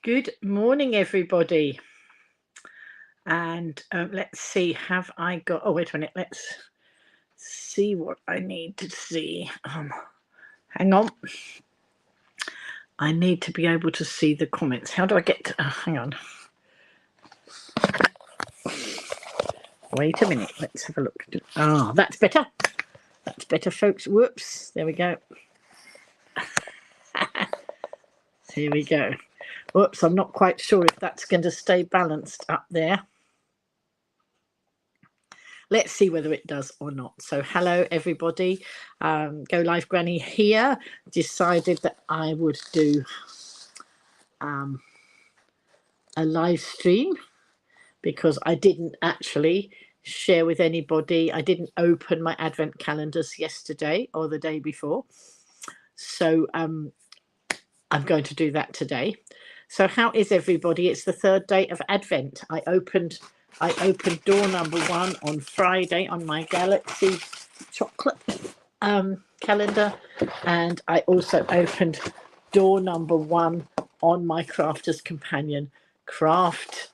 Good morning, everybody. And let's see, have I got, oh, wait a minute, let's see what I need to see. Hang on. I need to be able to see the comments. How do I get to, hang on. Wait a minute, let's have a look. Ah, that's better. That's better, folks. Whoops, there we go. Here we go. Whoops, I'm not quite sure if that's going to stay balanced up there. Let's see whether it does or not. So hello everybody, Go Live Granny here. Decided that I would do a live stream because I didn't actually share with anybody. I didn't open my advent calendars yesterday or the day before, so I'm going to do that today. So how is everybody? It's the third day of Advent. I opened door number 1 on Friday on my Galaxy chocolate calendar, and I also opened door number 1 on my Crafter's Companion craft.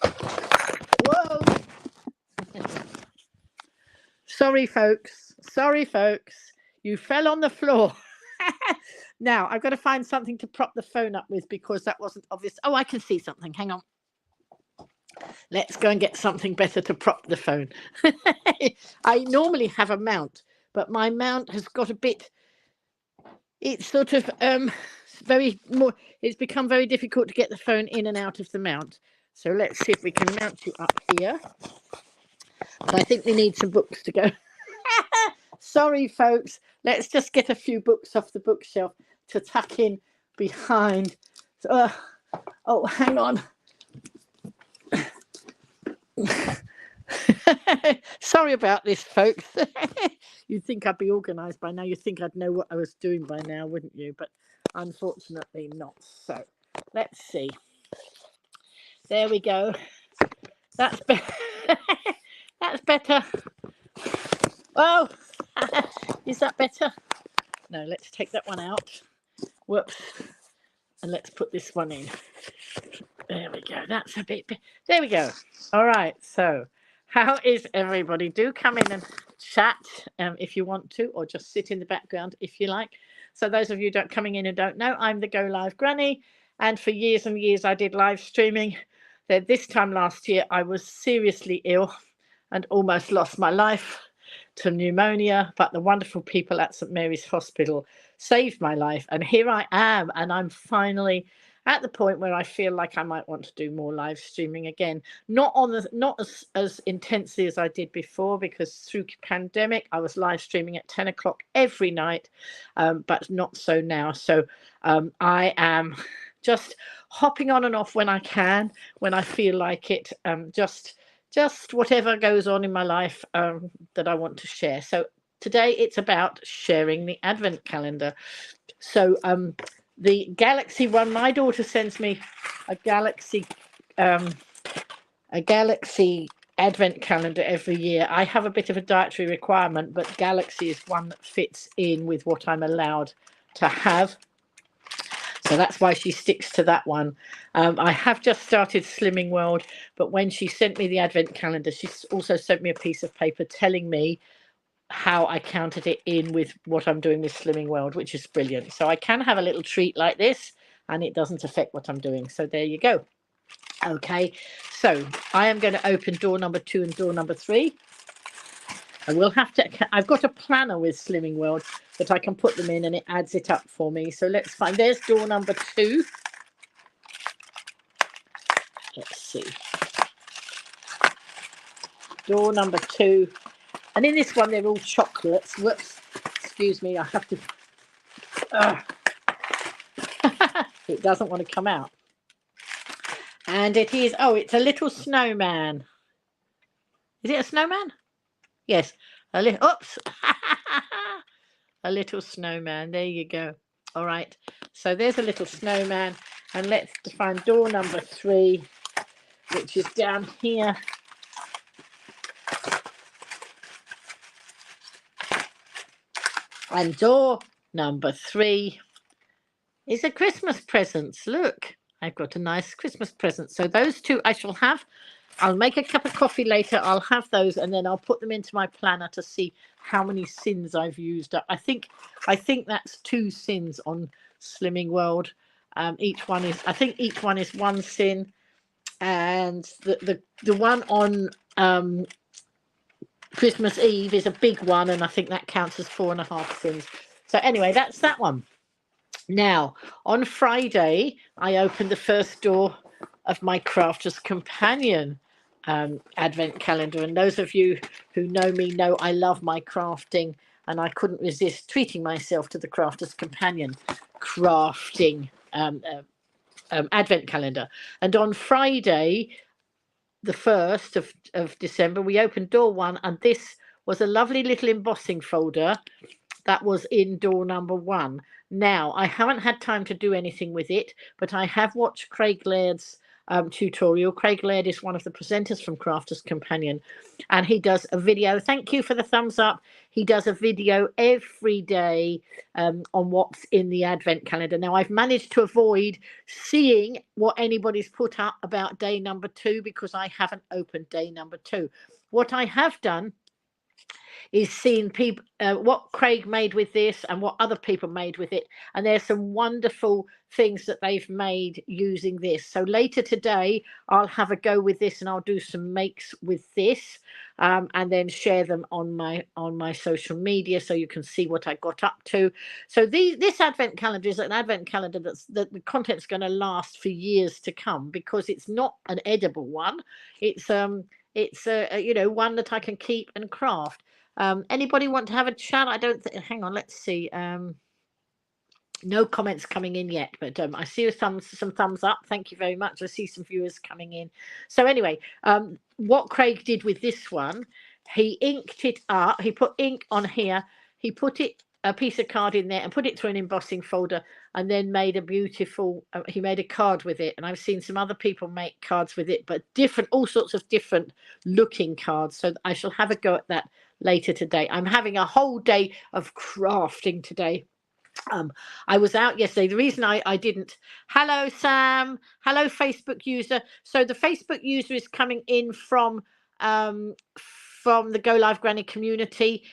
Whoa! Sorry folks, you fell on the floor. Now I've got to find something to prop the phone up with because that wasn't obvious. Oh, I can see something. Hang on. Let's go and get something better to prop the phone. I normally have a mount, but my mount has got a bit, it's sort of it's become very difficult to get the phone in and out of the mount. So let's see if we can mount you up here. But I think we need some books to go. Sorry folks, let's just get a few books off the bookshelf to tuck in behind. Oh, hang on. Sorry about this, folks. You'd think I'd be organized by now. You'd think I'd know what I was doing by now, wouldn't you? But unfortunately not. So let's see. There we go. That's better. That's better. Oh, is that better? No, let's take that one out. Whoops. And let's put this one in. There we go. That's a bit. There we go. All right. So how is everybody? Do come in and chat if you want to, or just sit in the background if you like. So those of you coming in and don't know, I'm the Go Live Granny, and for years and years I did live streaming. Then this time last year I was seriously ill and almost lost my life to pneumonia, but the wonderful people at St Mary's Hospital saved my life, and here I am, and I'm finally at the point where I feel like I might want to do more live streaming again. Not as intensely as I did before, because through pandemic I was live streaming at 10 o'clock every night, but not so now. So I am just hopping on and off when I can, when I feel like it, just whatever goes on in my life that I want to share. So today it's about sharing the Advent calendar. So the Galaxy one, my daughter sends me a Galaxy Advent calendar every year. I have a bit of a dietary requirement, but Galaxy is one that fits in with what I'm allowed to have. So that's why she sticks to that one. I have just started Slimming World, but when she sent me the Advent calendar, she also sent me a piece of paper telling me how I counted it in with what I'm doing with Slimming World, which is brilliant. So I can have a little treat like this and it doesn't affect what I'm doing. So there you go. Okay, so I am going to open door number 2 and door number 3. I will have to, I've got a planner with Slimming World that I can put them in and it adds it up for me. So let's find, there's door number 2. Let's see. Door number 2. And in this one, they're all chocolates. Whoops, excuse me, I have to, it doesn't want to come out. And it is, oh, it's a little snowman. Is it a snowman? Yes, a little, oops. A little snowman, there you go. All right, so there's a little snowman, and let's find door number 3, which is down here. And door number 3 is a Christmas presents. Look, I've got a nice Christmas present. So those two I shall have. I'll make a cup of coffee later. I'll have those, and then I'll put them into my planner to see how many sins I've used up. I think that's 2 sins on Slimming World. Each one is, I think each one is 1 sin, and the one on Christmas Eve is a big one, and I think that counts as 4.5 sins. So anyway, that's that one. Now, on Friday, I opened the first door of my Crafter's Companion advent calendar. And those of you who know me know I love my crafting, and I couldn't resist treating myself to the Crafter's Companion crafting advent calendar. And on Friday, the 1st of December, we opened door 1, and this was a lovely little embossing folder that was in door number 1. Now, I haven't had time to do anything with it, but I have watched Craig Laird's tutorial. Craig Laird is one of the presenters from Crafter's Companion, and he does a video. Thank you for the thumbs up. He does a video every day on what's in the advent calendar. Now, I've managed to avoid seeing what anybody's put up about day number 2 because I haven't opened day number 2. What I have done is seeing people what Craig made with this and what other people made with it, and there's some wonderful things that they've made using this. So later today I'll have a go with this, and I'll do some makes with this, and then share them on my social media so you can see what I got up to. So this advent calendar is an advent calendar that the content's going to last for years to come, because it's not an edible one. It's you know, one that I can keep and craft. Anybody want to have a chat? I don't think, hang on, let's see. No comments coming in yet, but I see some thumbs up. Thank you very much. I see some viewers coming in. So anyway, what Craig did with this one, he inked it up. He put ink on here. He put a piece of card in there and put it through an embossing folder, and then made a beautiful, he made a card with it. And I've seen some other people make cards with it, but all sorts of different looking cards. So I shall have a go at that later today. I'm having a whole day of crafting today. I was out yesterday. The reason I didn't, hello Sam, hello Facebook user. So the Facebook user is coming in from the Go Live Granny community.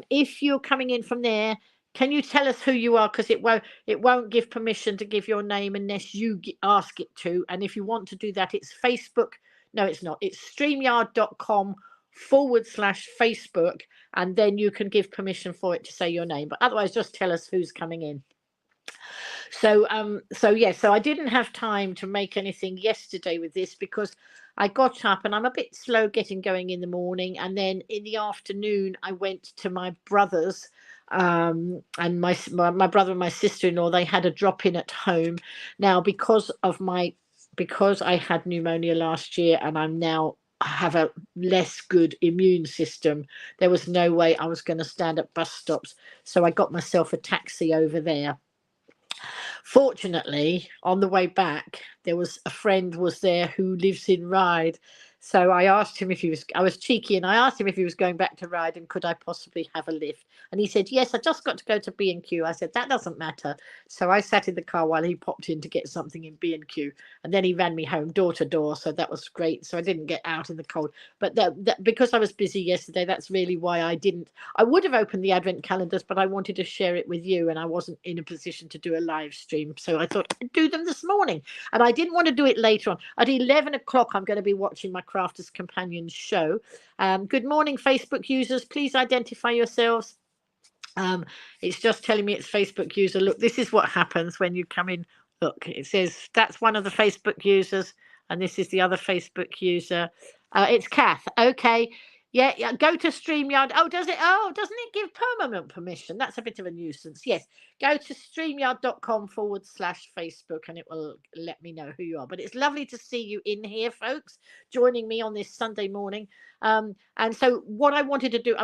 If you're coming in from there, can you tell us who you are? Because it won't give permission to give your name unless you ask it to. And if you want to do that, it's Facebook. No, it's not. It's streamyard.com/Facebook, and then you can give permission for it to say your name. But otherwise, just tell us who's coming in. So I didn't have time to make anything yesterday with this because I got up, and I'm a bit slow getting going in the morning, and then in the afternoon I went to my brother's, and my brother and my sister-in-law, they had a drop-in at home. Now because I had pneumonia last year, and I have a less good immune system, there was no way I was going to stand at bus stops, so I got myself a taxi over there. Fortunately, on the way back, there was a friend was there who lives in Ryde. So I asked him if I was cheeky, and I asked him if he was going back to Ryde and could I possibly have a lift. And he said, yes, I just got to go to B&Q. I said, that doesn't matter. So I sat in the car while he popped in to get something in B&Q. And then he ran me home door to door. So that was great. So I didn't get out in the cold. But because I was busy yesterday, that's really why I would have opened the advent calendars, but I wanted to share it with you, and I wasn't in a position to do a live stream. So I thought I'd do them this morning. And I didn't want to do it later on. At 11 o'clock, I'm going to be watching my Crafter's Companion show. Good morning, Facebook users. Please identify yourselves. It's just telling me it's Facebook user. Look, this is what happens when you come in. Look, it says that's one of the Facebook users, and this is the other Facebook user. It's Kath. Okay. Yeah, go to StreamYard. Oh, doesn't it give permanent permission? That's a bit of a nuisance. Yes, go to streamyard.com/Facebook, and it will let me know who you are. But it's lovely to see you in here, folks, joining me on this Sunday morning. And so what I wanted to do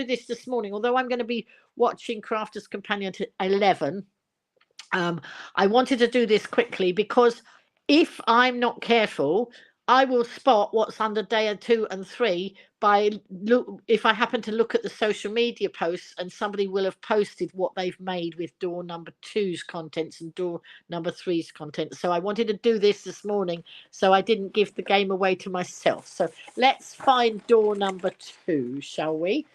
this morning, although I'm going to be watching Crafter's Companion to 11. I wanted to do this quickly because if I'm not careful, I will spot what's under day 2 and 3 if I happen to look at the social media posts, and somebody will have posted what they've made with door number 2's contents and door number 3's contents. So I wanted to do this morning, so I didn't give the game away to myself. So let's find door number 2, shall we?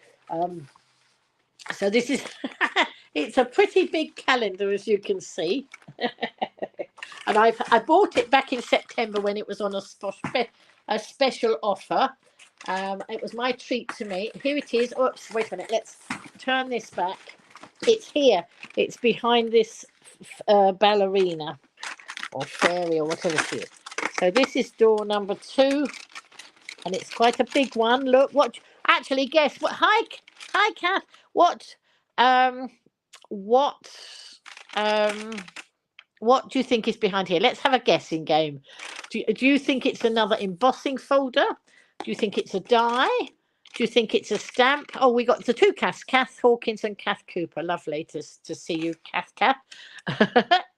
So this is it's a pretty big calendar, as you can see. And I bought it back in September when it was on a special offer. It was my treat to me. Here it is. Oops, wait a minute. Let's turn this back. It's here. It's behind this ballerina or fairy or whatever it is. So this is door number 2, and it's quite a big one. Look, what? Actually, guess what? Hi, Kath. What do you think is behind here? Let's have a guessing game. Do you think it's another embossing folder? Do you think it's a die? Do you think it's a stamp? Oh, we got the 2 Kaths, Kath Hawkins and Kath Cooper. Lovely to see you, Kath.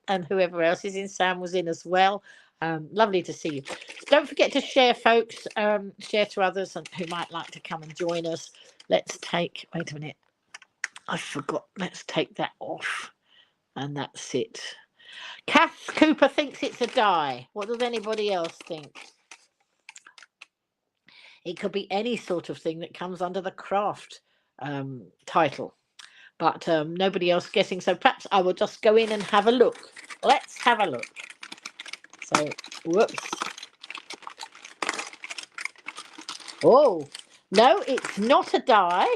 And whoever else is in. Sam was in as well. Lovely to see you. Don't forget to share, folks. Share to others who might like to come and join us. Wait a minute. I forgot. Let's take that off. And that's it. Kath Cooper thinks it's a die. What does anybody else think? It could be any sort of thing that comes under the craft title. But nobody else guessing. So perhaps I will just go in and have a look. Let's have a look. So, whoops. Oh, no, it's not a die.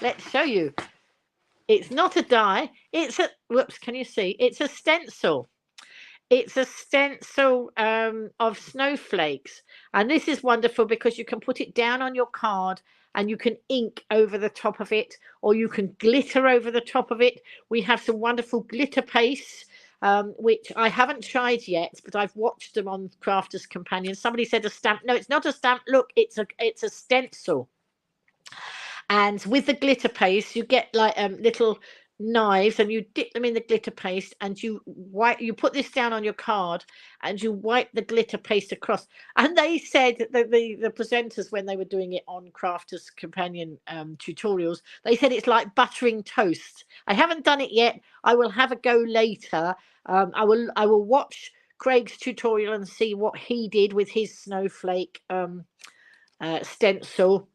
Let's show you. It's not a die. It's a, whoops, can you see? It's a stencil. It's a stencil of snowflakes. And this is wonderful because you can put it down on your card and you can ink over the top of it, or you can glitter over the top of it. We have some wonderful glitter paste, which I haven't tried yet, but I've watched them on Crafters Companion. Somebody said a stamp. No, it's not a stamp. Look, it's a stencil. And with the glitter paste, you get like little knives, and you dip them in the glitter paste, and you put this down on your card, and you wipe the glitter paste across. And they said that the presenters, when they were doing it on Crafters Companion tutorials, they said it's like buttering toast. I haven't done it yet. I will have a go later. I will watch Craig's tutorial and see what he did with his snowflake stencil,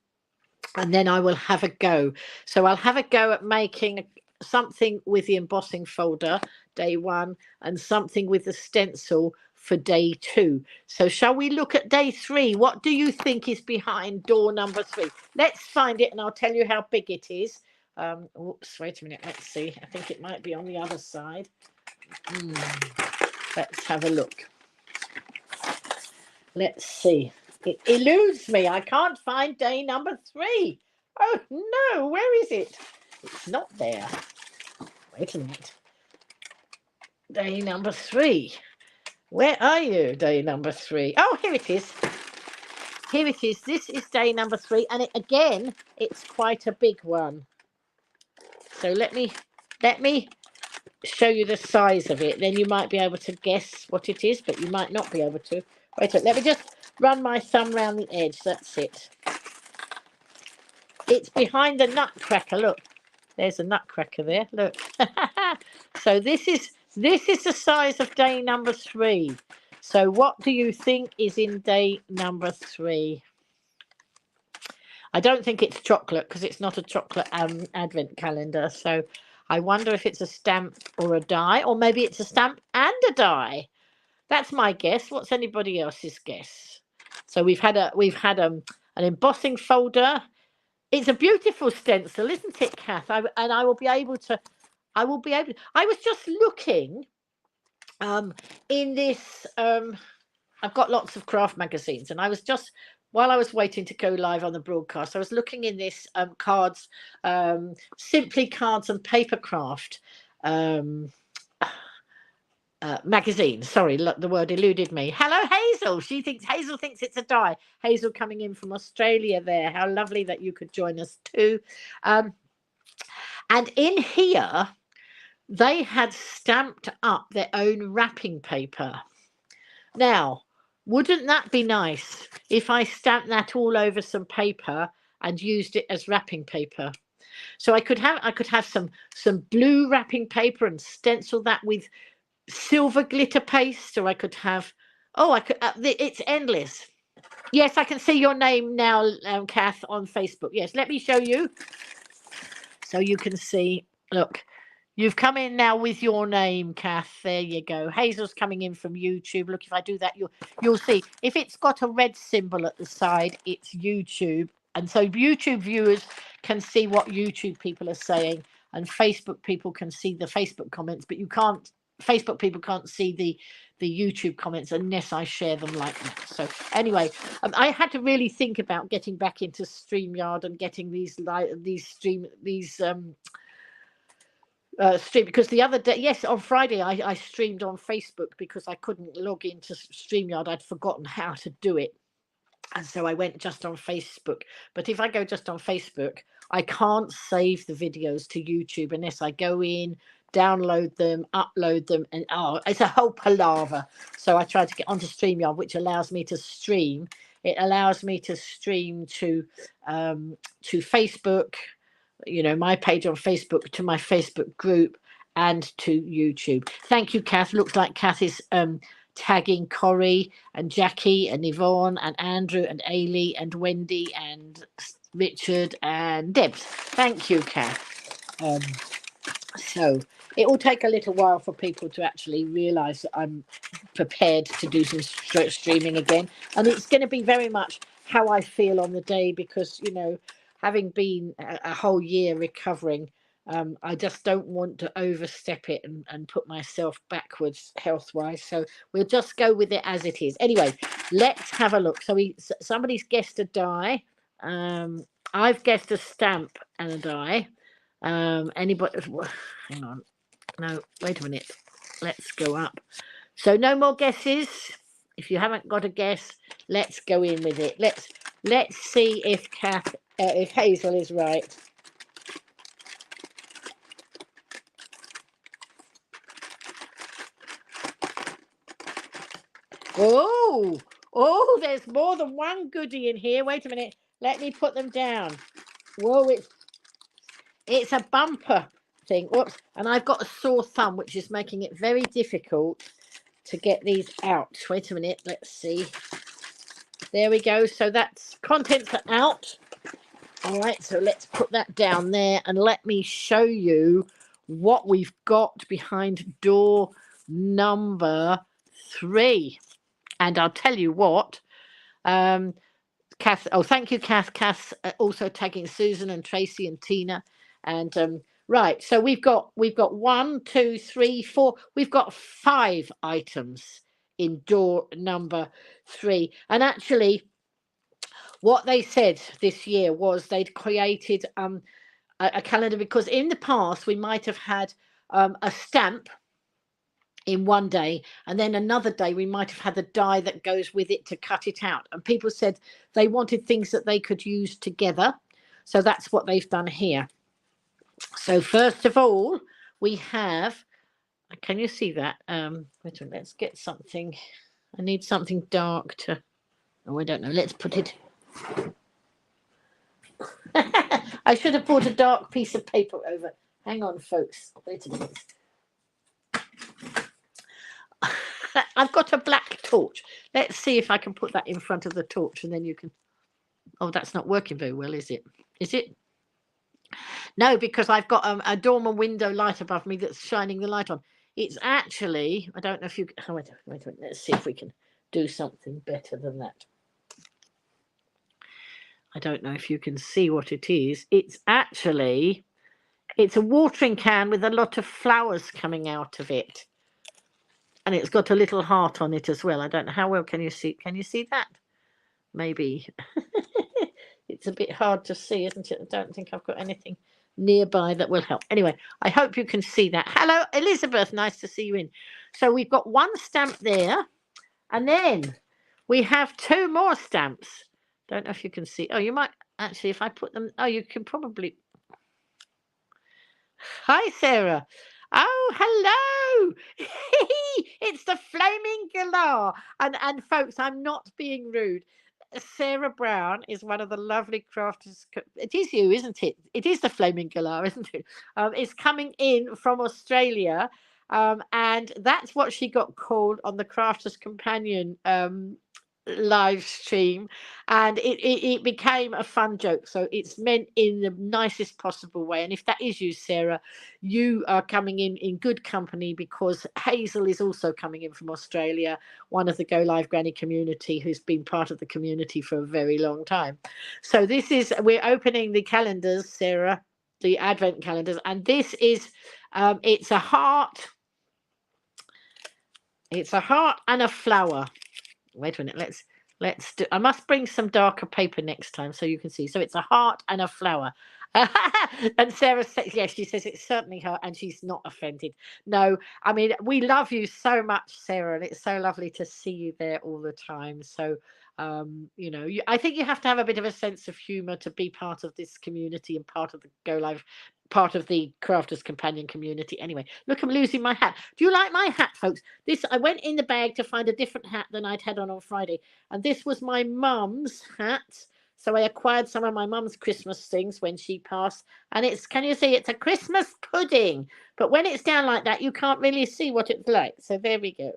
and then I will have a go. So I'll have a go at making something with the embossing folder, day 1, and something with the stencil for day 2. So shall we look at day 3? What do you think is behind door number 3? Let's find it, and I'll tell you how big it is. Oops, wait a minute. Let's see. I think it might be on the other side. Let's have a look. Let's see. It eludes me. I can't find day number 3. Oh, no. Where is it? It's not there. Wait a minute. Day number 3. Where are you, day number 3? Oh, here it is. Here it is. This is day number 3. And it's quite a big one. So let me show you the size of it. Then you might be able to guess what it is, but you might not be able to. Wait a minute. Let me just run my thumb round the edge. That's it. It's behind the nutcracker. Look, there's a nutcracker there. Look. So this is the size of day number 3. So what do you think is in day number 3? I don't think it's chocolate, because it's not a chocolate advent calendar. So I wonder if it's a stamp or a die, or maybe it's a stamp and a die. That's my guess. What's anybody else's guess? So we've had an embossing folder. It's a beautiful stencil, isn't it, Kath? I was just looking in this. I've got lots of craft magazines, and I was just, while I was waiting to go live on the broadcast, I was looking in this cards, Simply Cards and Paper Craft magazine. Sorry, the word eluded me. Hello, Hazel. Hazel thinks it's a die. Hazel coming in from Australia there. How lovely that you could join us too. And in here, they had stamped up their own wrapping paper. Now, Wouldn't that be nice if I stamped that all over some paper and used it as wrapping paper? So I could have some blue wrapping paper and stencil that with silver glitter paste, or I could have, oh, I could, it's endless. Yes, I can see your name now, Kath, on Facebook. Yes, let me show you so you can see. Look, you've come in now with your name, Kath. There you go. Hazel's coming in from YouTube. Look, if I do that, you'll see. If it's got a red symbol at the side, it's YouTube. And so YouTube viewers can see what YouTube people are saying, and Facebook people can see the Facebook comments, but you can't. Facebook people can't see the YouTube comments unless I share them like that. So anyway, I had to really think about getting back into StreamYard and getting these stream because the other day, yes, on Friday I streamed on Facebook because I couldn't log into StreamYard. I'd forgotten how to do it. And so I went just on Facebook. But if I go just on Facebook, I can't save the videos to YouTube unless I go in, download them, upload them, and it's a whole palaver. So I tried to get onto StreamYard, which allows me to stream. It allows me to stream to Facebook, my page on Facebook, to my Facebook group, and to YouTube. Thank you, Kath. Looks like Kath is tagging Corrie and Jackie and Yvonne and Andrew and Ailey and Wendy and Richard and Debs. Thank you, Kath. So it will take a little while for people to actually realise that I'm prepared to do some streaming again, and it's going to be very much how I feel on the day, because having been a whole year recovering, I just don't want to overstep it and put myself backwards health-wise. So we'll just go with it as it is. Anyway, let's have a look. So somebody's guessed a die. I've guessed a stamp and a die. Anybody? Hang on. No, wait a minute. Let's go up. So no more guesses. If you haven't got a guess, let's go in with it. Let's see if if Hazel is right. Oh, there's more than one goodie in here. Wait a minute. Let me put them down. Whoa, it's a bumper thing. Whoops. And I've got a sore thumb, which is making it very difficult to get these out. Wait a minute. Let's see. There we go. So that's contents are out. All right. So let's put that down there and let me show you what we've got behind door number 3. And I'll tell you what, Kath. Oh, thank you, Kath. Kath also tagging Susan and Tracy and Tina. And right, so we've got 1, 2, 3, 4. We've got 5 items in door number 3. And actually, what they said this year was they'd created a calendar, because in the past we might have had a stamp in one day, and then another day we might have had the die that goes with it to cut it out, and people said they wanted things that they could use together. So that's what they've done here. So first of all, we have, can you see that? Wait a minute, let's get something. I need something dark to, I don't know, let's put it. I should have brought a dark piece of paper over. Hang on, folks. Wait a minute. I've got a black torch. Let's see if I can put that in front of the torch, and then you can. Oh, that's not working very well, is it? Is it? No, because I've got a dormer window light above me that's shining the light on. It's actually, I don't know if you. Oh, wait a minute. Let's see if we can do something better than that. I don't know if you can see what it is. It's a watering can with a lot of flowers coming out of it. And it's got a little heart on it as well. I don't know how well can you see. Can you see that? Maybe. It's a bit hard to see, isn't it? I don't think I've got anything nearby that will help. Anyway, I hope you can see that. Hello, Elizabeth. Nice to see you in. So we've got 1 stamp there. And then we have 2 more stamps. Don't know if you can see. Oh, you might actually, if I put them. Oh, you can probably. Hi, Sarah. Oh, hello! It's the Flaming Galar. And folks, I'm not being rude. Sarah Brown is one of the lovely crafters. It is you, isn't it? It is the Flaming Galar, isn't it? It's coming in from Australia. And that's what she got called on the Crafters Companion live stream, and it became a fun joke, so it's meant in the nicest possible way. And if that is you, Sarah, you are coming in good company, because Hazel is also coming in from Australia, one of the Go Live Granny community, who's been part of the community for a very long time. So this is, we're opening the calendars, Sarah, the advent calendars, and this is it's a heart, and a flower. Wait a minute, let's do, I must bring some darker paper next time so you can see. So it's a heart and a flower. And Sarah says, yes, she says it's certainly her, and she's not offended. No, I mean, we love you so much, Sarah, and it's so lovely to see you there all the time. So I think you have to have a bit of a sense of humor to be part of this community and part of the Go Live, part of the Crafters Companion community. Anyway, look, I'm losing my hat. Do you like my hat, folks? This, I went in the bag to find a different hat than I'd had on Friday, and this was my mum's hat. So I acquired some of my mum's Christmas things when she passed, and it's, can you see, it's a Christmas pudding. But when it's down like that, you can't really see what it's like. So there we go.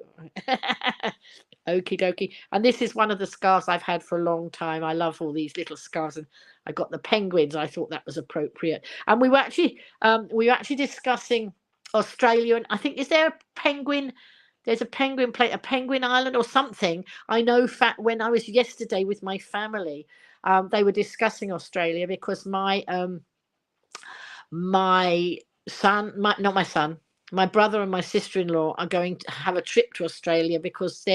Okie dokie. And this is one of the scarves I've had for a long time. I love all these little scarves, and I got the penguins. I thought that was appropriate. And we were actually discussing Australia, and I think, is there a penguin? There's a penguin plate, a penguin island or something. I know when I was yesterday with my family, they were discussing Australia, because my son, not my son, my brother and my sister-in-law are going to have a trip to Australia, because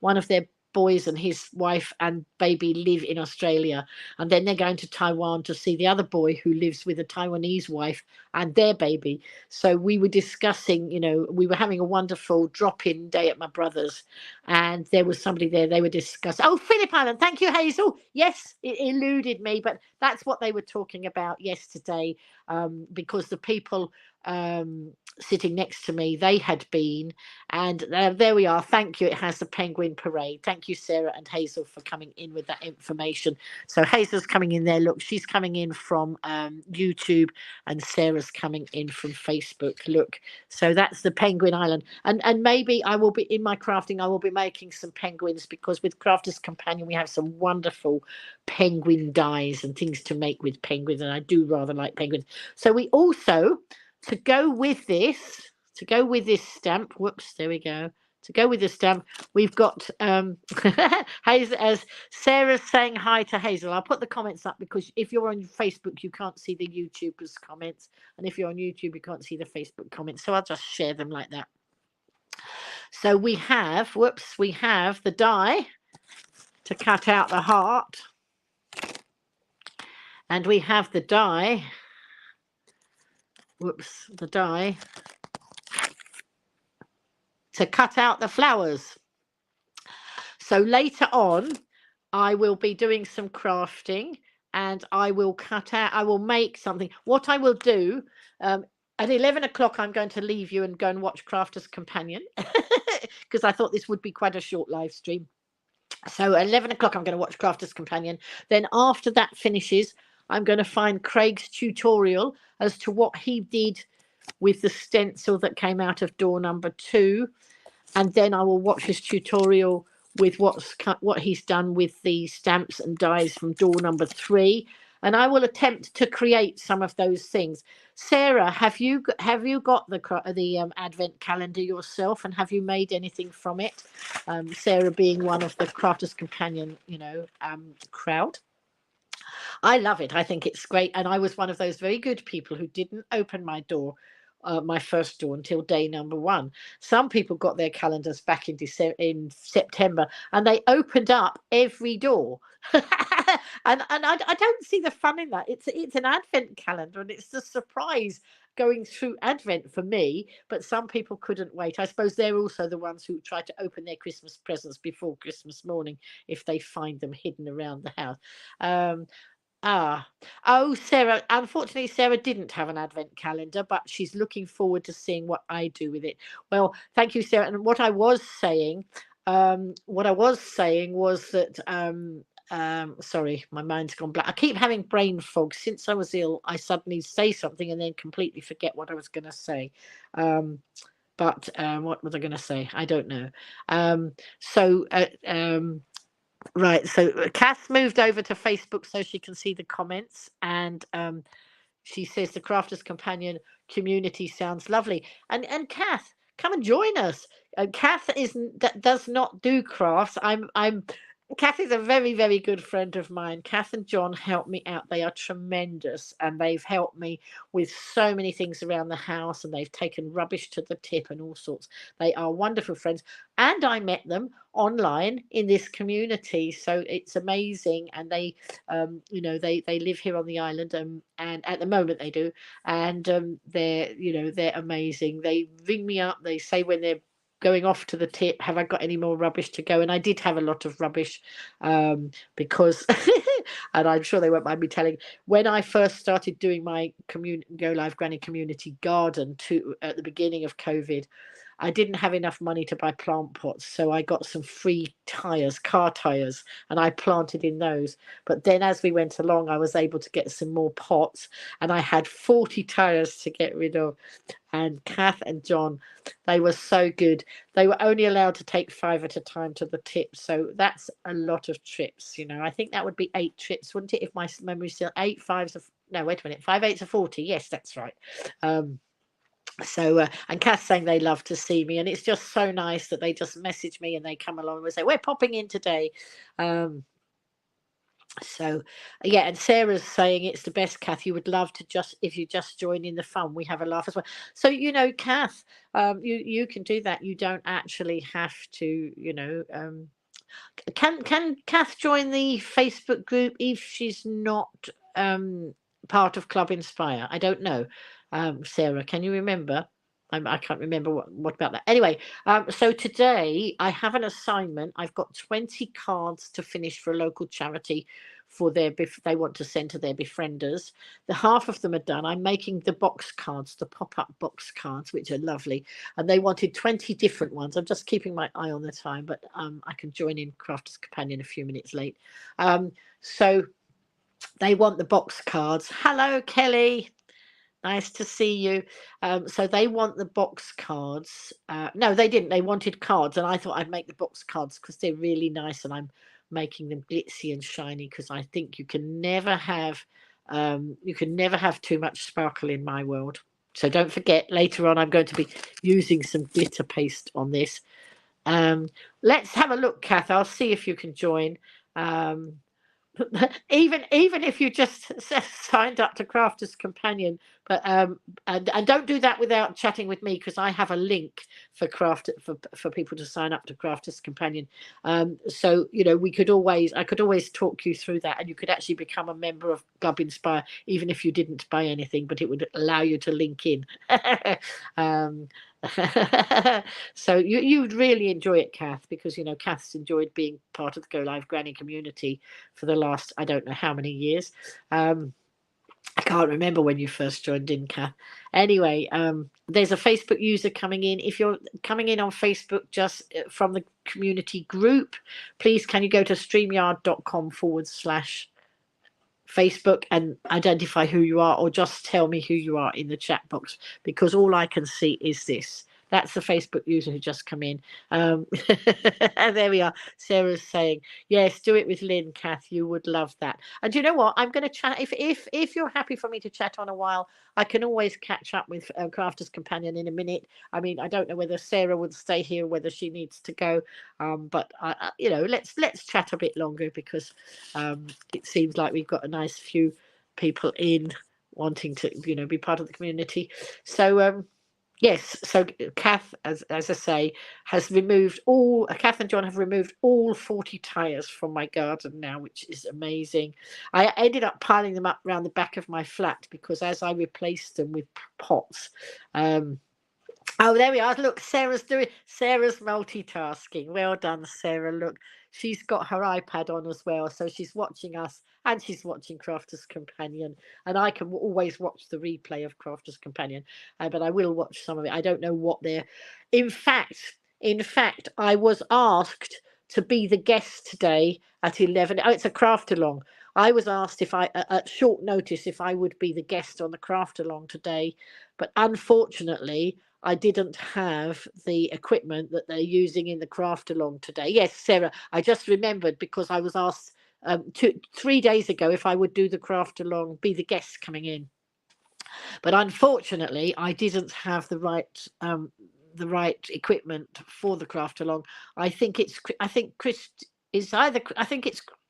one of their boys and his wife and baby live in Australia, and then they're going to Taiwan to see the other boy who lives with a Taiwanese wife and their baby. So we were discussing, we were having a wonderful drop-in day at my brother's, and there was somebody there. They were discussing, oh, Phillip Island, thank you, Hazel. Yes, it eluded me, but that's what they were talking about yesterday, because the people sitting next to me, they had been, and there we are. Thank you. It has the penguin parade. Thank you, Sarah and Hazel, for coming in with that information. So Hazel's coming in there. Look, she's coming in from YouTube, and Sarah's coming in from Facebook. Look, so that's the Penguin Island, and maybe I will be in my crafting. I will be making some penguins, because with Crafters Companion we have some wonderful penguin dies and things to make with penguins, and I do rather like penguins. So we also, to go with this stamp, whoops, there we go. To go with the stamp, we've got Hazel, as Sarah's saying hi to Hazel. I'll put the comments up, because if you're on Facebook, you can't see the YouTubers' comments, and if you're on YouTube, you can't see the Facebook comments. So I'll just share them like that. So we have the die to cut out the heart, and we have the die. The die to cut out the flowers. So later on, I will be doing some crafting, and I will make something. What I will do, at 11 o'clock, I'm going to leave you and go and watch Crafters Companion, because I thought this would be quite a short live stream. So at 11 o'clock, I'm going to watch Crafters Companion. Then after that finishes, I'm going to find Craig's tutorial as to what he did with the stencil that came out of door number 2. And then I will watch his tutorial with what he's done with the stamps and dies from door number 3. And I will attempt to create some of those things. Sarah, have you got the advent calendar yourself, and have you made anything from it? Sarah being one of the Crafters Companion, crowd. I love it. I think it's great. And I was one of those very good people who didn't open my door, my first door, until day number 1. Some people got their calendars back in September, and they opened up every door. and I don't see the fun in that. It's an advent calendar, and it's the surprise going through Advent for me, but some people couldn't wait. I suppose they're also the ones who try to open their Christmas presents before Christmas morning if they find them hidden around the house. Ah, oh, Sarah. Unfortunately, Sarah didn't have an advent calendar, but she's looking forward to seeing what I do with it. Well, thank you, Sarah. And what I was saying was that, sorry, my mind's gone blank. I keep having brain fog since I was ill. I suddenly say something and then completely forget what I was going to say. Um, but what was I going to say? I don't know. So. Right, so Kath moved over to Facebook so she can see the comments, and she says the Crafters Companion community sounds lovely. And Kath, come and join us. Kath does not do crafts. I'm Kath is a very, very good friend of mine. Kath and John help me out. They are tremendous, and they've helped me with so many things around the house, and they've taken rubbish to the tip and all sorts. They are wonderful friends, and I met them online in this community, so it's amazing. And they, they live here on the island, and at the moment they do, and they're amazing. They ring me up. They say when they're going off to the tip, have I got any more rubbish to go? And I did have a lot of rubbish, because and I'm sure they won't mind me telling, when I first started doing my Go Live Granny community garden at the beginning of COVID, I didn't have enough money to buy plant pots, so I got some free tires, car tires, and I planted in those. But then as we went along, I was able to get some more pots, and I had 40 tires to get rid of. And Kath and John, they were so good. They were only allowed to take 5 at a time to the tip, so that's a lot of trips. I think that would be 8 trips, wouldn't it? If my memory's still 8 fives of no, wait a minute, 5 8s are 40. Yes, that's right. And Kath saying they love to see me, and it's just so nice that they just message me and they come along and say we're popping in today. So yeah, and Sarah's saying it's the best, Kath. You would love to if you just join in the fun. We have a laugh as well. So Kath, you can do that. You don't actually have to. Can Kath join the Facebook group if she's not part of Club Inspire? I don't know. Sarah, can you remember? I can't remember what about that. Anyway, so today I have an assignment. I've got 20 cards to finish for a local charity for they want to send to their befrienders. The half of them are done. I'm making the box cards, the pop-up box cards, which are lovely. And they wanted 20 different ones. I'm just keeping my eye on the time, but I can join in Crafters Companion a few minutes late. So they want the box cards. Hello, Kelly. Nice to see you. So they want the box cards. No, they didn't. They wanted cards, and I thought I'd make the box cards because they're really nice, and I'm making them glitzy and shiny because I think you can never have too much sparkle in my world. So don't forget, later on I'm going to be using some glitter paste on this. Let's have a look, Kath. I'll see if you can join. Even if you just signed up to Crafters Companion, but and don't do that without chatting with me, because I have a link for people to sign up to Crafters Companion. So I could always talk you through that, and you could actually become a member of Club Inspire even if you didn't buy anything, but it would allow you to link in. So you'd really enjoy it, Kath, because Kath's enjoyed being part of the Go Live Granny community for the last, I don't know how many years. I can't remember when you first joined in, Kath. Anyway, there's a Facebook user coming in. If you're coming in on Facebook just from the community group, please can you go to streamyard.com/Facebook and identify who you are, or just tell me who you are in the chat box, because all I can see is this. That's the Facebook user who just come in. And there we are. Sarah's saying, yes, do it with Lynn, Kath. You would love that. And you know what? I'm going to chat. If you're happy for me to chat on a while, I can always catch up with Crafters Companion in a minute. I mean, I don't know whether Sarah would stay here, whether she needs to go. But let's chat a bit longer, because it seems like we've got a nice few people in wanting to be part of the community. So yes, so Kath, as I say, has removed Kath and John have removed all 40 tires from my garden now, which is amazing. I ended up piling them up around the back of my flat, because as I replaced them with pots, oh, there we are. Look, Sarah's multitasking. Well done, Sarah. Look, she's got her iPad on as well, so she's watching us and she's watching Crafter's Companion. And I can always watch the replay of Crafter's Companion, but I will watch some of it. I don't know what they're. In fact, I was asked to be the guest today at 11. Oh, it's a craft along. I was asked if at short notice, if I would be the guest on the craft along today, but unfortunately, I didn't have the equipment that they're using in the craft along today. Yes, Sarah, I just remembered because I was asked 3 days ago if I would do the craft along, be the guest coming in. But unfortunately, I didn't have the right equipment for the craft along. I think it's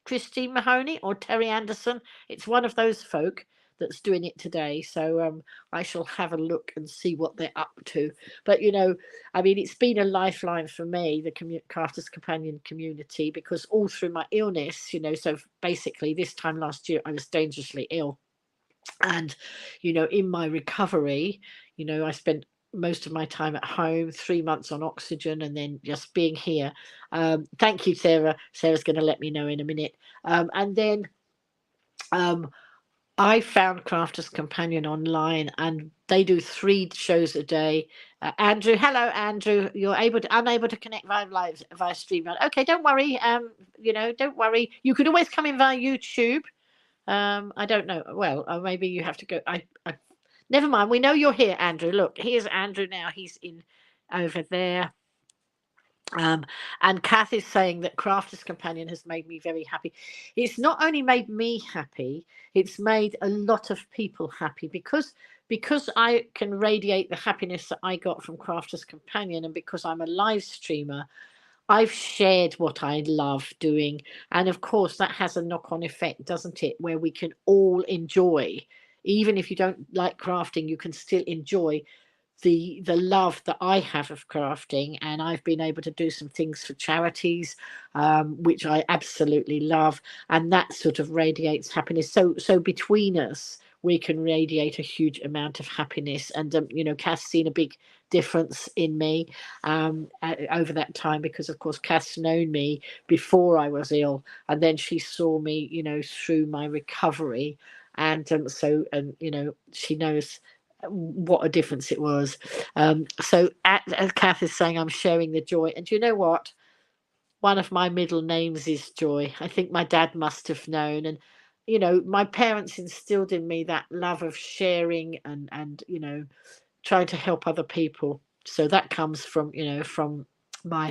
Christine Mahoney or Terry Anderson. It's one of those folk that's doing it today. So I shall have a look and see what they're up to. But I mean, it's been a lifeline for me, the Crafters Companion community, because all through my illness, so basically this time last year I was dangerously ill. And in my recovery, I spent most of my time at home, 3 months on oxygen, and then just being here. Thank you, Sarah. Sarah's going to let me know in a minute. And then I found Crafters Companion online, and they do 3 shows a day. Andrew, hello, Andrew. You're unable to connect via stream. Okay, don't worry. Don't worry. You could always come in via YouTube. I don't know. Well, maybe you have to go. I never mind. We know you're here, Andrew. Look, here's Andrew now. He's in over there. And Kath is saying that Crafters Companion has made me very happy. It's not only made me happy, it's made a lot of people happy because I can radiate the happiness that I got from Crafters Companion, and because I'm a live streamer, I've shared what I love doing. And of course, that has a knock-on effect, doesn't it? Where we can all enjoy, even if you don't like crafting, you can still enjoy the love that I have of crafting. And I've been able to do some things for charities, which I absolutely love. And that sort of radiates happiness. So between us, we can radiate a huge amount of happiness. And, Cath's seen a big difference in me over that time, because of course Cath's known me before I was ill, and then she saw me through my recovery, and she knows what a difference it was. So as Cath is saying, I'm sharing the joy. And you know what, one of my middle names is Joy. I think my dad must have known, and my parents instilled in me that love of sharing and trying to help other people. So that comes from from my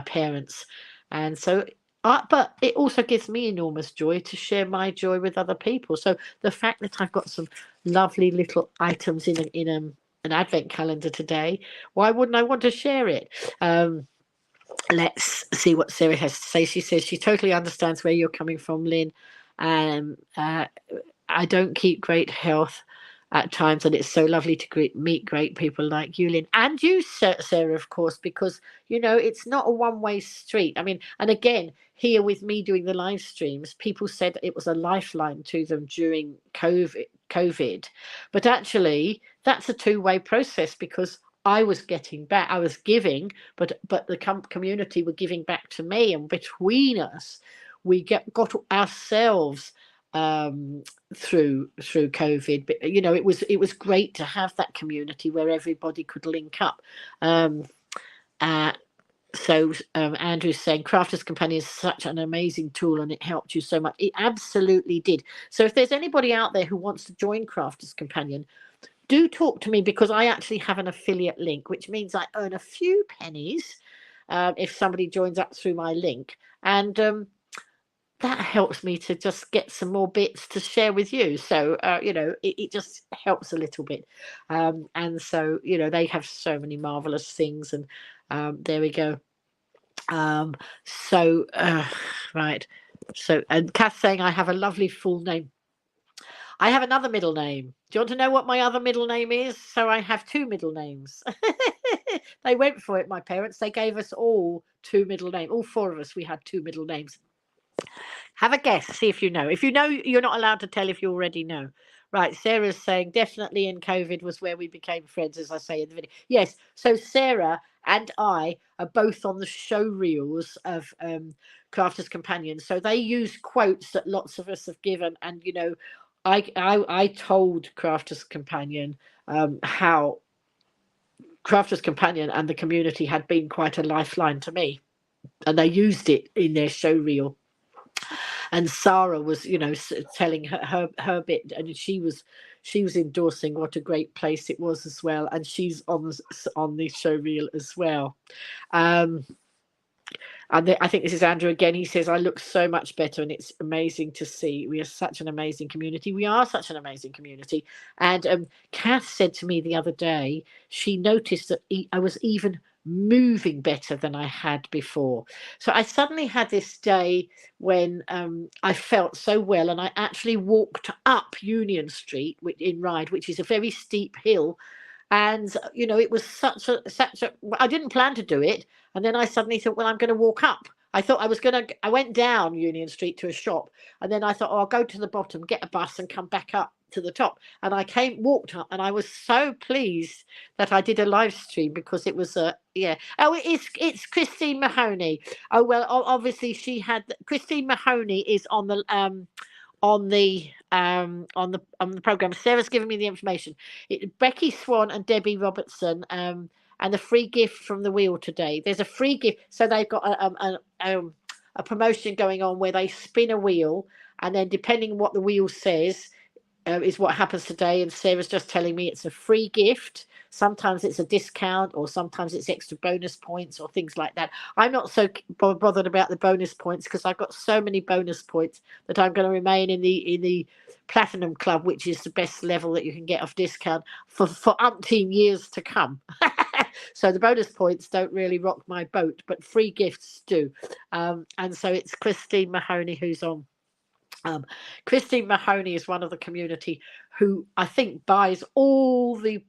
parents. And so but it also gives me enormous joy to share my joy with other people. So the fact that I've got some lovely little items in an advent calendar today, why wouldn't I want to share it? Let's see what Sarah has to say. She says she totally understands where you're coming from, Lynn. I don't keep great health at times, and it's so lovely to meet great people like you, Lynn, and you, Sarah, of course, because it's not a one-way street. I mean, and again, here with me doing the live streams, people said it was a lifeline to them during COVID, but actually that's a two-way process, because I was getting back, I was giving, but the community were giving back to me, and between us, we got ourselves through COVID. But it was great to have that community where everybody could link up. So Andrew's saying Crafters Companion is such an amazing tool, and it helped you so much. It absolutely did. So if there's anybody out there who wants to join Crafters Companion, do talk to me, because I actually have an affiliate link, which means I earn a few pennies if somebody joins up through my link, and that helps me to just get some more bits to share with you. So it just helps a little bit, and so they have so many marvelous things, and there we go. Right, so, and Kath saying I have a lovely full name. I have another middle name. Do you want to know what my other middle name is? So I have 2 middle names. They went for it, my parents. They gave us all 2 middle names. All 4 of us, we had 2 middle names. Have a guess, see if you know. If you know, you're not allowed to tell if you already know. Right, Sarah's saying definitely in COVID was where we became friends, as I say in the video. Yes, so Sarah and I are both on the show reels of Crafters Companion. So they use quotes that lots of us have given. And, you know, I told Crafters Companion how Crafters Companion and the community had been quite a lifeline to me. And they used it in their show reel. And Sarah was, you know, telling her bit, and she was endorsing what a great place it was as well, and she's on the show reel as well. And I think this is Andrew again. He says, I look so much better, and it's amazing to see. We are such an amazing community. We are such an amazing community. And Kath said to me the other day, she noticed that I was even moving better than I had before. So I suddenly had this day when I felt so well, and I actually walked up Union Street in Ryde, which is a very steep hill. And you know, it was such a I didn't plan to do it, and then I suddenly thought, well, I'm going to walk up. I went down Union Street to a shop, and then I thought, oh, I'll go to the bottom, get a bus, and come back up to the top. And I walked up, and I was so pleased that I did a live stream, because it was yeah. Oh, it's Christine Mahoney. Oh well, obviously Christine Mahoney is on the program. Sarah's giving me the information. Becky Swan and Debbie Robertson, and the free gift from the wheel today. There's a free gift, so they've got a promotion going on where they spin a wheel, and then depending on what the wheel says, is what happens today. And Sarah's just telling me it's a free gift. Sometimes it's a discount, or sometimes it's extra bonus points or things like that. I'm not so bothered about the bonus points, because I've got so many bonus points that I'm going to remain in the Platinum Club, which is the best level that you can get off discount for umpteen years to come. So the bonus points don't really rock my boat, but free gifts do. And so it's Christine Mahoney who's on. Christine Mahoney is one of the community who I think buys all the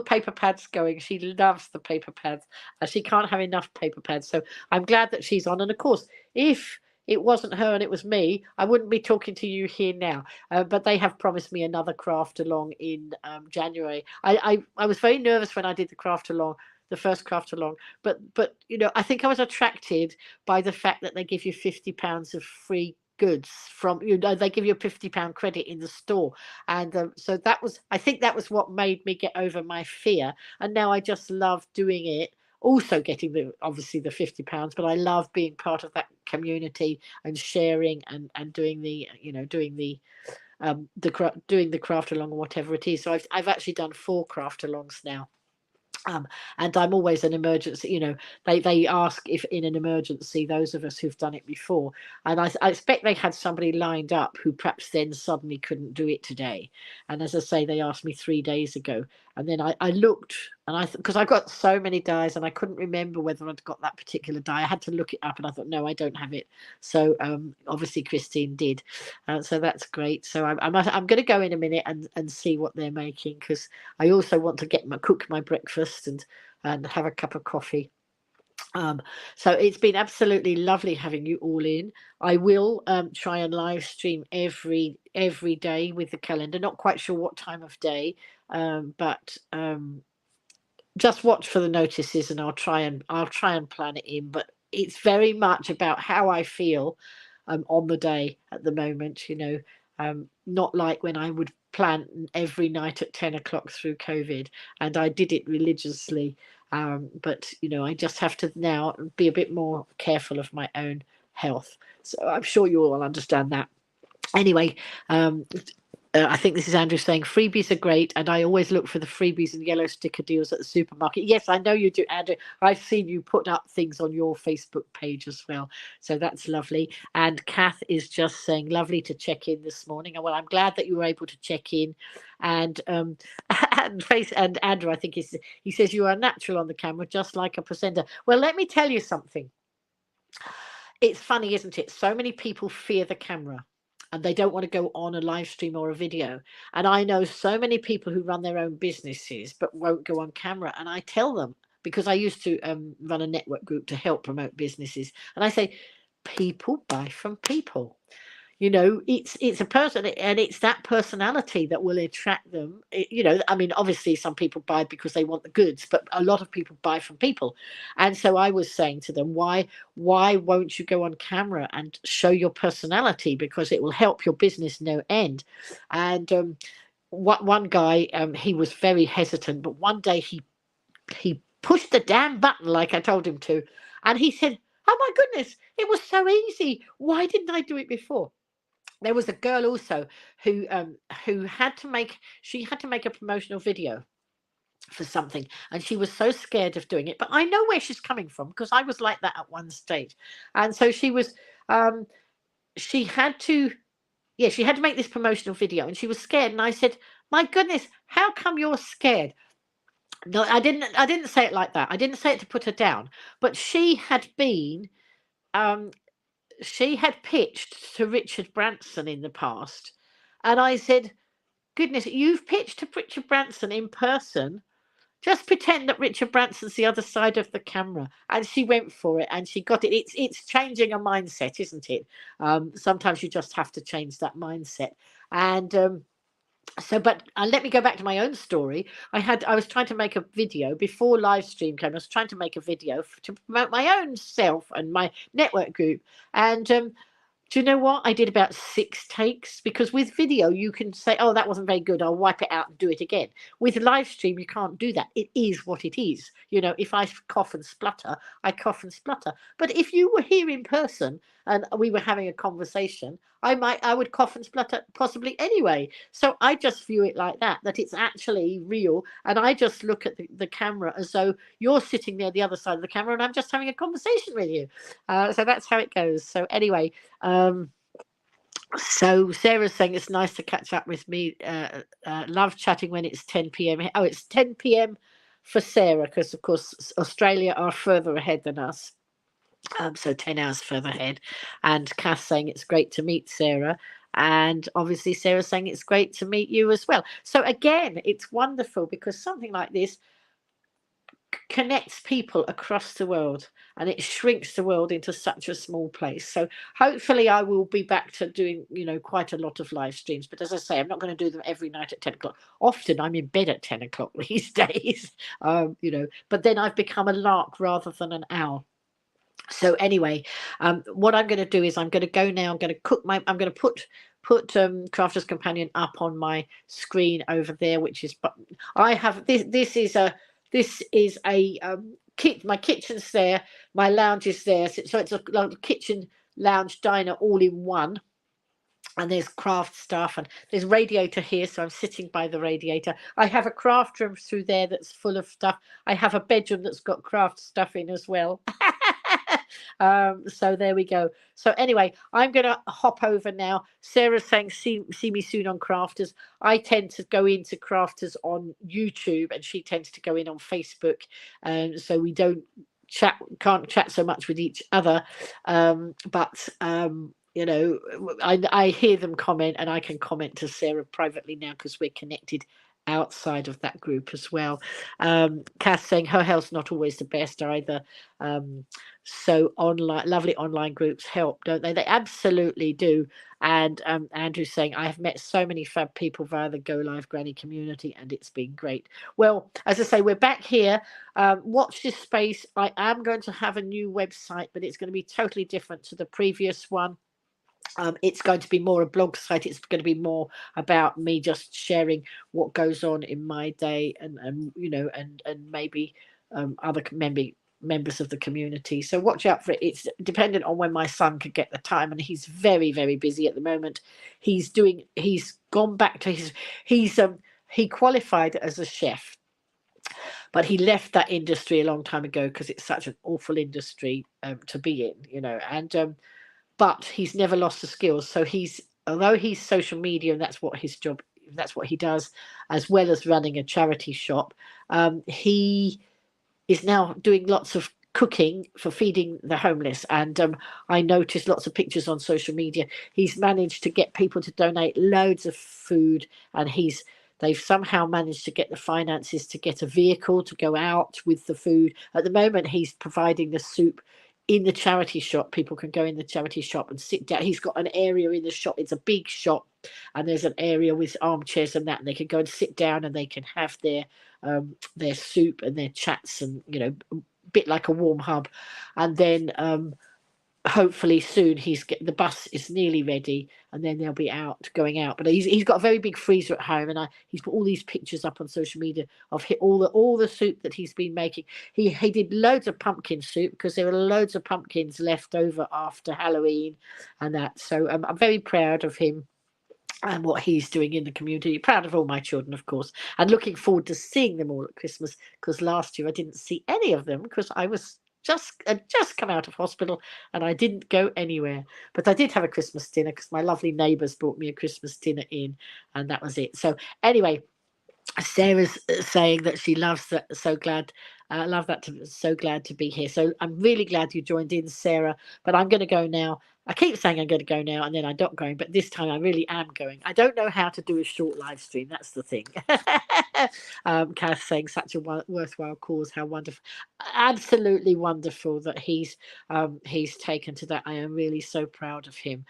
paper pads going. She loves the paper pads. She can't have enough paper pads. So I'm glad that she's on. And of course, if it wasn't her and it was me, I wouldn't be talking to you here now. But they have promised me another craft along in January. I was very nervous when I did the craft along, the first craft along, but you know, I think I was attracted by the fact that they give you £50 of free goods from, you know, they give you a £50 credit in the store. And so I think that was what made me get over my fear. And now I just love doing it, also getting obviously the £50, but I love being part of that community and sharing and doing the, you know, doing the craft along or whatever it is. So I've actually done 4 craft alongs now. And I'm always an emergency, you know, they ask if in an emergency, those of us who've done it before. And I expect they had somebody lined up who perhaps then suddenly couldn't do it today. And as I say, they asked me 3 days ago. And then I looked, and because I got so many dies, and I couldn't remember whether I'd got that particular die. I had to look it up, and I thought, no, I don't have it. So obviously Christine did. So that's great. So I'm going to go in a minute and see what they're making, because I also want to cook my breakfast and have a cup of coffee. So it's been absolutely lovely having you all in. I will try and live stream every day with the calendar. Not quite sure what time of day, but just watch for the notices, and I'll try and plan it in. But it's very much about how I feel on the day at the moment. You know, not like when I would plan every night at 10 o'clock through COVID, and I did it religiously. But you know, I just have to now be a bit more careful of my own health. So I'm sure you all understand that. Anyway, I think this is Andrew saying freebies are great, and I always look for the freebies and yellow sticker deals at the supermarket. Yes, I know you do, Andrew. I've seen you put up things on your Facebook page as well, so that's lovely. And Kath is just saying, lovely to check in this morning. Well, I'm glad that you were able to check in. And and Andrew, I think he says you are natural on the camera, just like a presenter. Well, let me tell you something. It's funny, isn't it? So many people fear the camera, and they don't want to go on a live stream or a video. And I know so many people who run their own businesses but won't go on camera. And I tell them, because I used to run a network group to help promote businesses, and I say, people buy from people. You know, it's a person, and it's that personality that will attract them. You know, I mean, obviously some people buy because they want the goods, but a lot of people buy from people. And so I was saying to them, why won't you go on camera and show your personality, because it will help your business no end. And one guy, he was very hesitant, but one day he pushed the damn button like I told him to, and he said, "Oh my goodness, it was so easy. Why didn't I do it before?" There was a girl also who had to make a promotional video for something, and she was so scared of doing it. But I know where she's coming from, because I was like that at one stage. And so um she had to, yeah, she had to make this promotional video, and she was scared. And I said, "My goodness, how come you're scared?" No, I didn't say it like that. I didn't say it to put her down. But um she had pitched to Richard Branson in the past. And I said, "Goodness, you've pitched to Richard Branson in person. Just pretend that Richard Branson's the other side of the camera." And she went for it, and she got it. It's changing a mindset, isn't it? Sometimes you just have to change that mindset. And so, but let me go back to my own story. I was trying to make a video before live stream came. I was trying to make a video to promote my own self and my network group. And do you know what? I did about 6 takes, because with video you can say, "Oh, that wasn't very good. I'll wipe it out and do it again." With live stream, you can't do that. It is what it is. You know, if I cough and splutter, I cough and splutter. But if you were here in person and we were having a conversation, I would cough and splutter possibly anyway. So I just view it like that, that it's actually real, and I just look at the camera as though you're sitting there the other side of the camera, and I'm just having a conversation with you. So that's how it goes. So anyway, um, so Sarah's saying it's nice to catch up with me. Love chatting when it's 10 p.m. Oh, it's 10 p.m. for Sarah, because of course Australia are further ahead than us. So 10 hours further ahead. And Kath saying it's great to meet Sarah. And obviously Sarah saying it's great to meet you as well. So again, it's wonderful, because something like this connects people across the world, and it shrinks the world into such a small place. So hopefully I will be back to doing, you know, quite a lot of live streams. But as I say, I'm not going to do them every night at 10 o'clock. Often I'm in bed at 10 o'clock these days, you know, but then I've become a lark rather than an owl. So anyway, what I'm going to do is I'm going to go now. I'm going to put Crafter's Companion up on my screen over there, which is, but I have this. This is a my kitchen's there, my lounge is there, so it's a like kitchen, lounge, diner all in one. And there's craft stuff, and there's radiator here, so I'm sitting by the radiator. I have a craft room through there that's full of stuff. I have a bedroom that's got craft stuff in as well. So there we go. So anyway, I'm going to hop over now. Sarah's saying, see me soon on Crafters. I tend to go into Crafters on YouTube, and she tends to go in on Facebook. So we can't chat so much with each other. But you know, I hear them comment, and I can comment to Sarah privately now, because we're connected outside of that group as well. Kath saying her health's not always the best either. So lovely online groups help, don't they? They absolutely do. And Andrew's saying, I have met so many fab people via the Go Live Granny community, and it's been great. Well, as I say, we're back here. Watch this space. I am going to have a new website, but it's going to be totally different to the previous one. It's going to be more a blog site. It's going to be more about me just sharing what goes on in my day, and you know, and maybe other members of the community. So watch out for it. It's dependent on when my son could get the time, and he's very, very busy at the moment. He's gone back to he qualified as a chef, but he left that industry a long time ago, because it's such an awful industry to be in, you know. And but he's never lost the skills. So although he's social media, and that's what his job, that's what he does, as well as running a charity shop, he is now doing lots of cooking for feeding the homeless. And I noticed lots of pictures on social media. He's managed to get people to donate loads of food, and they've somehow managed to get the finances to get a vehicle to go out with the food. At the moment, he's providing the soup in the charity shop, people can go in the charity shop and sit down. He's got an area in the shop. It's a big shop, and there's an area with armchairs and that, and they can go and sit down and they can have their soup and their chats, and a bit like a warm hub. And then hopefully soon the bus is nearly ready, and then they'll be going out. But he's got a very big freezer at home, and he's put all these pictures up on social media of all the soup that he's been making. He did loads of pumpkin soup because there are loads of pumpkins left over after Halloween and that. So I'm very proud of him and what he's doing in the community. Proud of all my children, of course, and looking forward to seeing them all at Christmas, because last year I didn't see any of them because I was just come out of hospital and I didn't go anywhere. But I did have a Christmas dinner because my lovely neighbours brought me a Christmas dinner in, and that was it. So anyway, Sarah's saying that she loves that. So glad to be here. So I'm really glad you joined in, Sarah. But I'm going to go now. I keep saying I'm going to go now, and then I'm not going. But this time I really am going. I don't know how to do a short live stream. That's the thing. Kath saying such a worthwhile cause. How wonderful! Absolutely wonderful that he's taken to that. I am really so proud of him.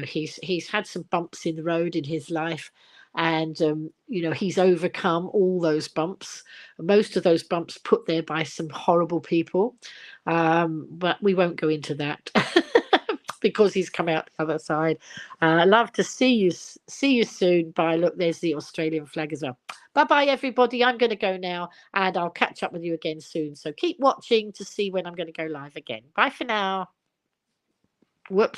He's had some bumps in the road in his life. And he's overcome all those bumps, most of those bumps put there by some horrible people, but we won't go into that because he's come out the other side. Love to see you soon. Bye. Look, there's the Australian flag as well. Bye everybody. I'm going to go now, and I'll catch up with you again soon, so keep watching to see when I'm going to go live again. Bye for now. Whoops.